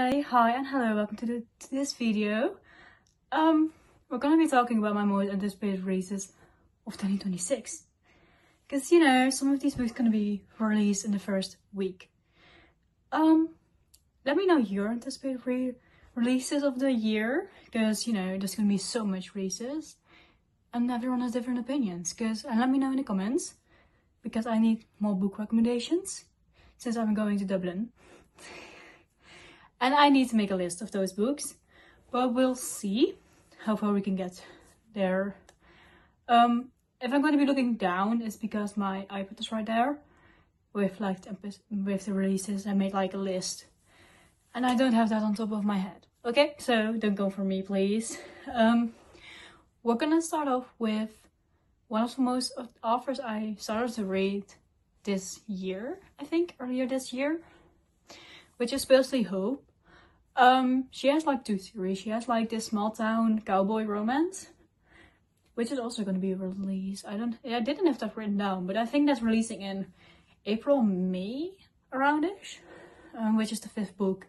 Hi and hello, welcome to this video. We're gonna be talking about my most anticipated releases of 2026. Because, you know, some of these books gonna be released in the first week. Let me know your anticipated releases of the year. Because, you know, there's gonna be so much releases. And everyone has different opinions. And let me know in the comments. Because I need more book recommendations. Since I'm going to Dublin. And I need to make a list of those books, but we'll see how far we can get there. If I'm going to be looking down, it's because my iPad is right there with the releases. I made like a list, and I don't have that on top of my head. Okay, so don't go for me, please. We're gonna start off with one of the most authors I started to read this year. I think earlier this year, which is Paisley Hope. She has like 2 series. She has like this small town cowboy romance, which is also going to be released. I didn't have that written down, but I think that's releasing in April, May, around-ish, which is the 5th book.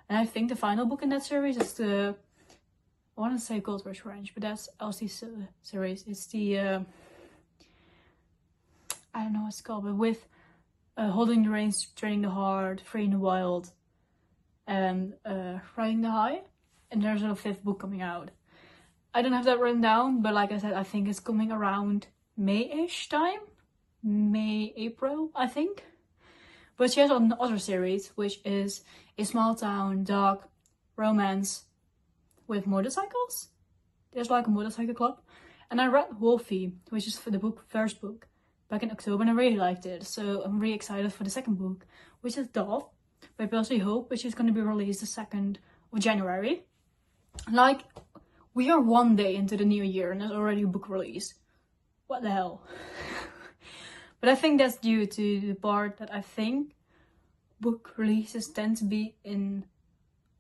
And I think the final book in that series is I want to say Gold Rush Ranch, but that's Elsie's series. It's the, I don't know what it's called, but with Holding the Reins, Training the Heart, Free in the Wild, and Riding the High, and there's a 5th book coming out. I don't have that written down, but like I said, I think it's coming around May-ish time, May, April, I think. But she has another series, which is a small town dark romance with motorcycles. There's like a motorcycle club, and I read Wolfie, which is for the first book, back in October, and I really liked it. So I'm really excited for the second book, which is Dove by Paisley Hope, which is going to be released the 2nd of January. Like, we are 1 day into the new year and there's already a book release. What the hell? But I think that's due to the part that I think book releases tend to be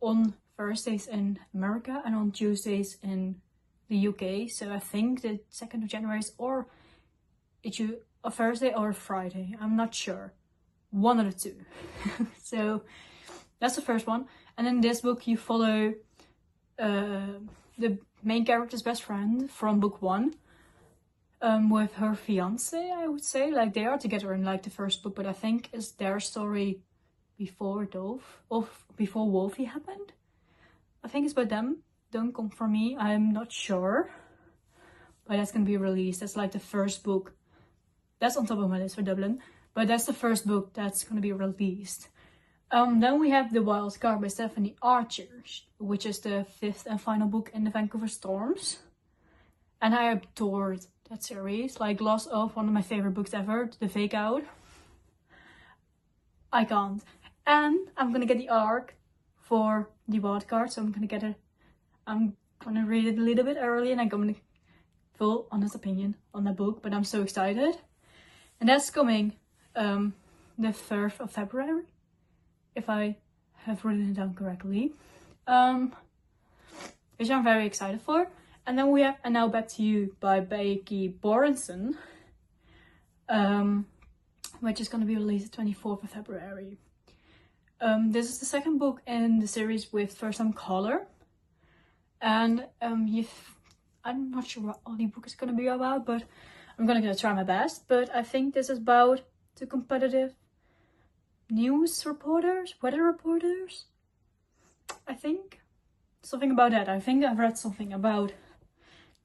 on Thursdays in America and on Tuesdays in the UK. So I think the 2nd of January is it's a Thursday or a Friday. I'm not sure. One of the two. So that's the first one. And in this book you follow the main character's best friend from book 1 with her fiance, I would say. Like, they are together in like the first book, but I think it's their story before before Wolfie happened. I think it's about them. Don't come for me, I'm not sure. But that's gonna be released. That's like the first book. That's on top of my list for Dublin. But that's the first book that's going to be released. Then we have The Wild Card by Stephanie Archer, which is the 5th and final book in the Vancouver Storms. And I adored that series. Like, Gloss Off, one of my favorite books ever, The Fake Out. I can't. And I'm going to get the ARC for The Wild Card, so I'm going to read it a little bit early, and I'm going to full honest opinion on the book, but I'm so excited. And that's coming the 3rd of February, if I have written it down correctly, which I'm very excited for. And then we have And Now Back to You by Becky Borenson, which is going to be released the 24th of February. This is the 2nd book in the series with First Time Color, and I'm not sure what all the book is going to be about, but I'm going to try my best. But I think this is about 2 competitive news reporters, weather reporters. I think something about that. I think I've read something about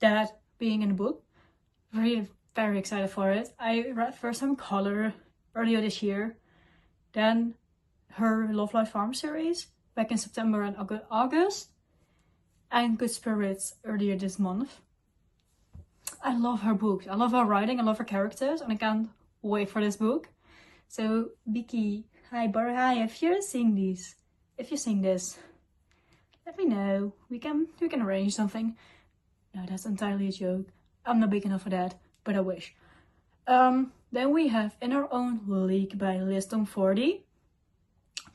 that being in the book. Really very excited for it. I read First Time Color earlier this year. Then her Love Life Farm series back in September and August. And Good Spirits earlier this month. I love her books. I love her writing. I love her characters, and I can't wait for this book. So, Becky, hi, if you're seeing this, let me know. We can arrange something. No, that's entirely a joke. I'm not big enough for that, but I wish. Then we have In Our Own League by Liston 40,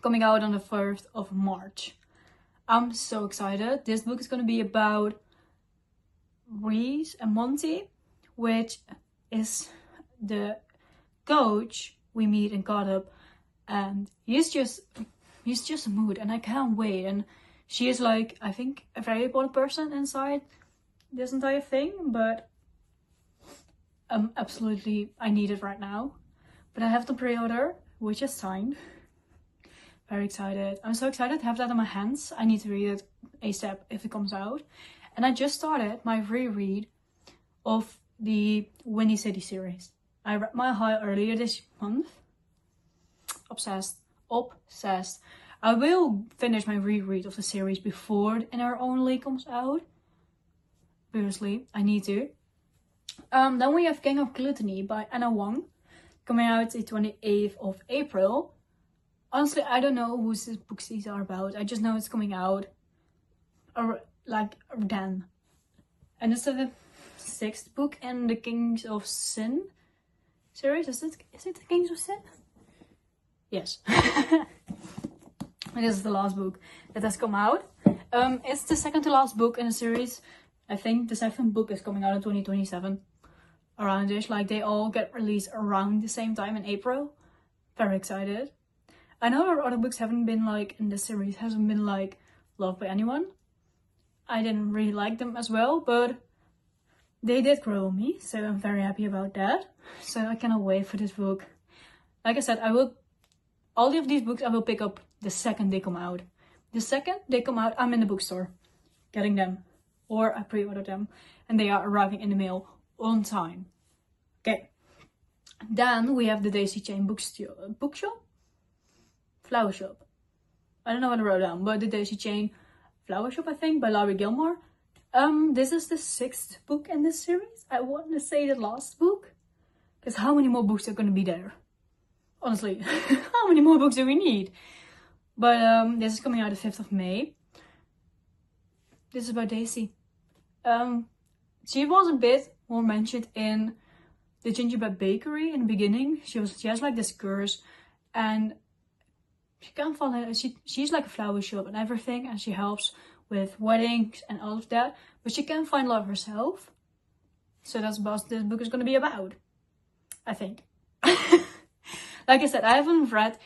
coming out on the 1st of March. I'm so excited. This book is going to be about Reese and Monty, which is the coach we meet in Caught Up, and he's just he's just a mood and I can't wait. And she is like, I think, a very important person inside this entire thing, but absolutely, I need it right now. But I have the pre-order, which is signed. Very excited. I'm so excited to have that in my hands. I need to read it ASAP if it comes out. And I just started my reread of the Windy City series. I read Mile High earlier this month. Obsessed. Obsessed. I will finish my reread of the series before Inner Only comes out. Seriously, I need to. Then we have King of Gluttony by Anna Wong, coming out the 28th of April. Honestly, I don't know who these books these are about. I just know it's coming out like then. And it's the 6th book in the Kings of Sin series. Is it the Kings of Sin? Yes. This is the last book that has come out. It's the second to last book in the series. I think the 7th book is coming out in 2027. Around this, like they all get released around the same time in April. Very excited. I know our other books haven't been like in this series, hasn't been like loved by anyone. I didn't really like them as well, but they did grow on me, so I'm very happy about that. So I cannot wait for this book. Like I said, all of these books I will pick up the second they come out. The second they come out, I'm in the bookstore getting them, or I pre-ordered them, and they are arriving in the mail on time. Okay. Then we have the Daisy Chain bookshop? Flower Shop. I don't know what I wrote down, but the Daisy Chain Flower Shop, I think, by Laurie Gilmore. This is the 6th book in this series. I want to say the last book, because how many more books are going to be there? Honestly, how many more books do we need? But this is coming out the 5th of May. This is about Daisy. She was a bit more mentioned in the Gingerbread Bakery in the beginning. She has like this curse, and she can't fall in. She's like a flower shop and everything, and she helps with weddings and all of that. But she can't find love herself. So that's what this book is going to be about, I think. Like I said, I haven't read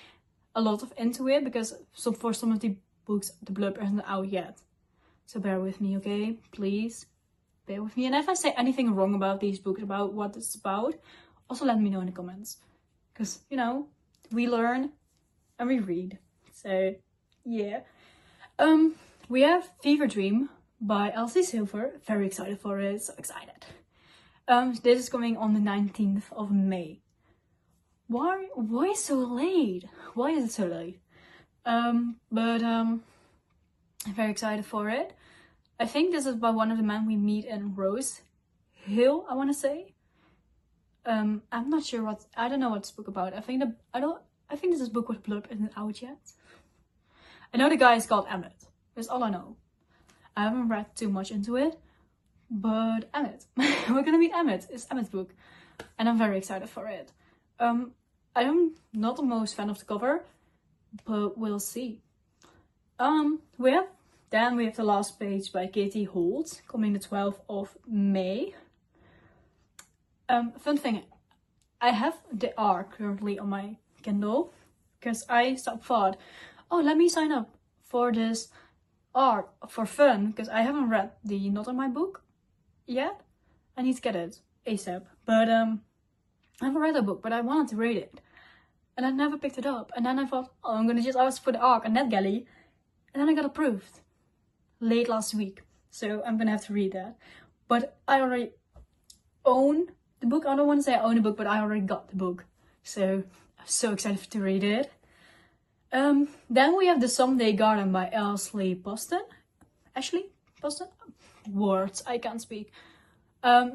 a lot of into it because for some of the books the blurb isn't out yet. So bear with me, okay? Please bear with me. And if I say anything wrong about these books, about what it's about, also let me know in the comments. Because, you know, we learn and we read. So, yeah. We have Fever Dream by Elsie Silver. Very excited for it. So excited. This is coming on the 19th of May. Why so late? Why is it so late? I'm very excited for it. I think this is by one of the men we meet in Rose Hill, I want to say. I'm not sure I don't know what this book about. I think this is book with blurb isn't out yet. I know the guy is called Emmett. That's all I know. I haven't read too much into it, but Emmett. We're gonna meet Emmett. It's Emmett's book, and I'm very excited for it. I'm not the most fan of the cover, but we'll see. We have the last page by Katie Holt, coming the 12th of May. Fun thing, I have the ARC currently on my Kindle, because I thought, oh, let me sign up for this ARC for fun, because I haven't read the Not On My book yet. I need to get it ASAP, but I haven't read the book, but I wanted to read it. And I never picked it up. And then I thought, oh, I'm gonna just ask for the ARC on NetGalley. And then I got approved late last week. So I'm gonna have to read that. But I already own the book. I don't want to say I own the book, but I already got the book. So I'm so excited to read it. Then we have The Someday Garden by Ashley Poston. Ashley Poston? Words, I can't speak.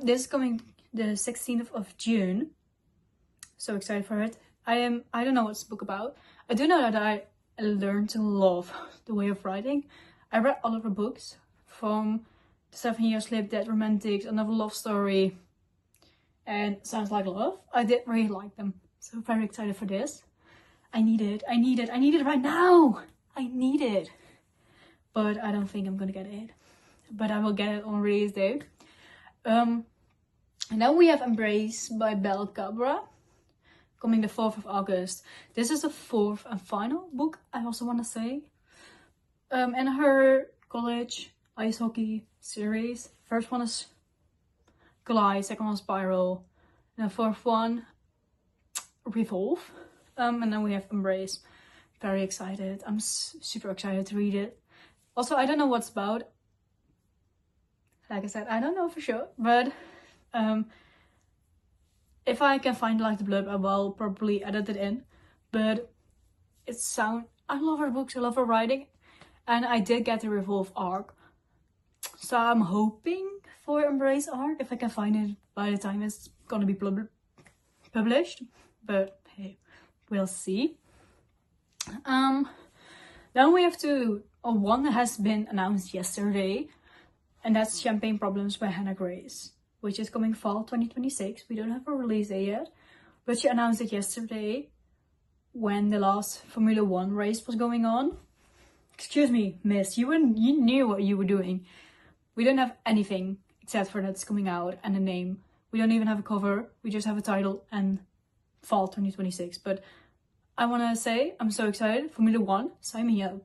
This is coming the 16th of June. So excited for it. I don't know what's the book about. I do know that I learned to love the way of writing. I read all of her books, from 7 Years Slip, Dead Romantics, Another Love Story, and Sounds Like Love. I did really like them. So very excited for this. I need it right now. I need it. But I don't think I'm gonna get it. But I will get it on release day. And then we have Embrace by Belle Cabra, coming the 4th of August. This is the 4th and final book, I also want to say. In her college ice hockey series. First one is Collide, second one is Spiral, and the 4th one, Revolve. And then we have Embrace. Very excited. I'm super excited to read it. Also, I don't know what's about. Like I said, I don't know for sure, but if I can find like the blurb, I will probably edit it in. But I love her books, I love her writing, and I did get the Revolve arc, so I'm hoping for Embrace arc if I can find it by the time it's gonna be published. But hey, we'll see. Then we have one that has been announced yesterday, and that's Champagne Problems by Hannah Grace, which is coming fall 2026. We don't have a release date yet, but she announced it yesterday when the last Formula 1 race was going on. Excuse me, miss, you knew what you were doing. We don't have anything except for that's coming out and a name. We don't even have a cover. We just have a title and fall 2026. But I want to say I'm so excited. Formula 1, sign me up.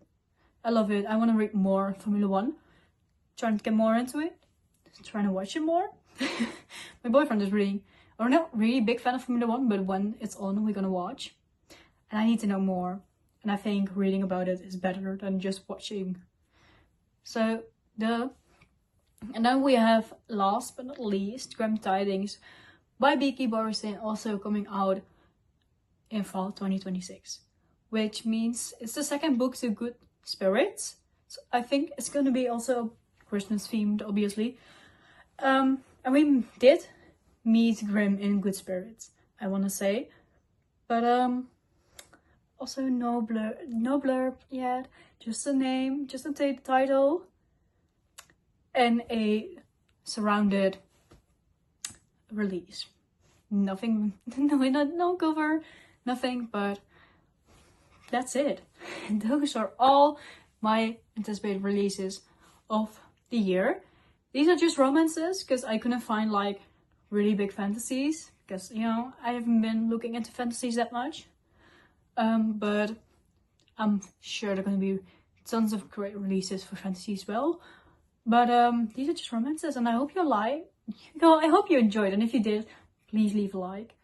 I love it. I want to read more Formula 1. Trying to get more into it. Trying to watch it more. My boyfriend is not really big fan of Formula 1, but when it's on, we're gonna watch. And I need to know more. And I think reading about it is better than just watching. So, and then we have, last but not least, Grim Tidings by Beaky Boriston, also coming out in fall 2026. Which means it's the second book to Good Spirits. So I think it's gonna be also Christmas themed, obviously. And we did meet Grim in Good Spirits, I want to say. But also no blurb yet. Just a name, just a title, and a surrounded release. Nothing, no cover, nothing, but that's it. And those are all my anticipated releases of the year. These are just romances because I couldn't find like really big fantasies because, you know, I haven't been looking into fantasies that much. But I'm sure there are going to be tons of great releases for fantasy as well. But these are just romances, and I hope I hope you enjoyed. And if you did, please leave a like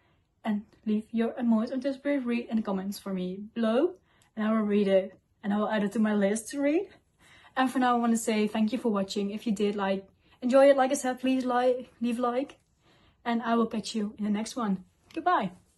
and leave your most anticipated read in the comments for me below, and I will read it and I will add it to my list to read. And for now, I want to say thank you for watching. If you did enjoy it, like I said, please leave a like, and I will catch you in the next one. Goodbye.